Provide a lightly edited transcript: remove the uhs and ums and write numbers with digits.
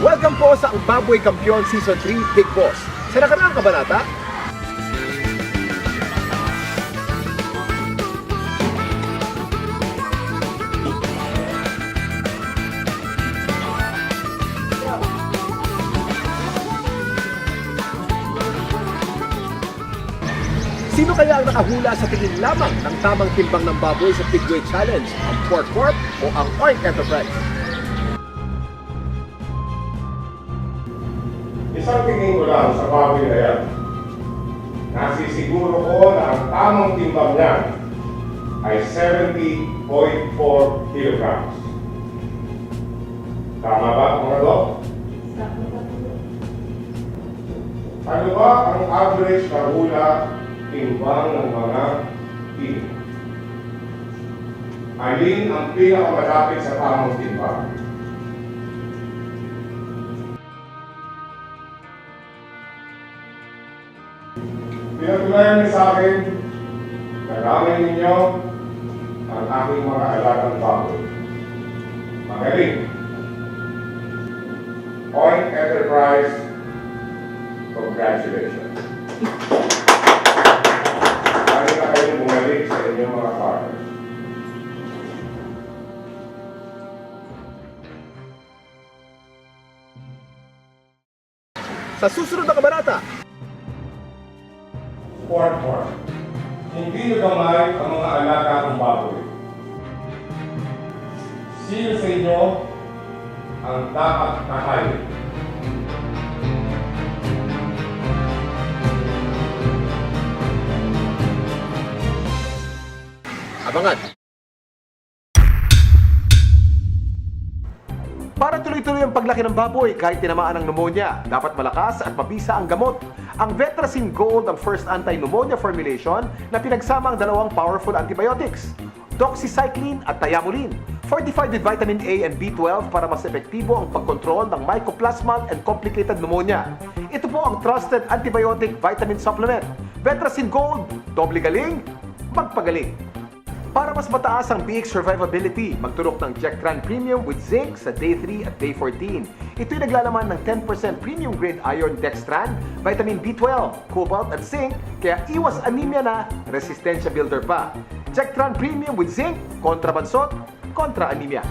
Welcome po sa Ang Baboy Kampiyon Season 3 Big Boss. Sa nakaraang kabanata, sino kaya ang nakahula sa tingin lamang ng tamang timbang ng baboy sa Pigway Challenge? Ang Pork Corp o ang Oink Enterprise? Isang tingin ko lang sa baboy na yan. Nasisiguro ko na ang tamang timbang niya ay 70.4 kilograms. Tama ba, mga dok? Ano ba ang average na hula timbang ng mga team? Alin ang pinakamalapit sa tamang timbang? Pinatunayan niyo sa akin, nagamit ninyo ang aking mga alagang baboy. Magaling. Oink Enterprise, congratulations. Lagi na kayong bumalik sa inyong mga partners. Sa susunod na kabanata, Pork. Hindi nyo gamay ang mga alaga ng baboy. Sino sa inyo ang dapat kakain? abangan. Para tuloy-tuloy ang paglaki ng baboy kahit tinamaan ng pneumonia, dapat malakas at mabisa ang gamot. Ang Vetracin Gold ang first anti-pneumonia formulation na pinagsama ang dalawang powerful antibiotics, doxycycline at thiamulin, fortified with vitamin A and B12 para mas epektibo ang pagkontrol ng mycoplasmal and complicated pneumonia. Ito po ang trusted antibiotic vitamin supplement. Vetracin Gold, doble galing, magpagaling. Para mas mataas ang BX survivability, magturok ng Jectran Premium with Zinc sa Day 3 at Day 14. Ito'y naglalaman ng 10% premium grade iron dextran, vitamin B12, cobalt at zinc, kaya iwas anemia na, resistensya builder pa. Jectran Premium with Zinc, kontra bansot, kontra anemia.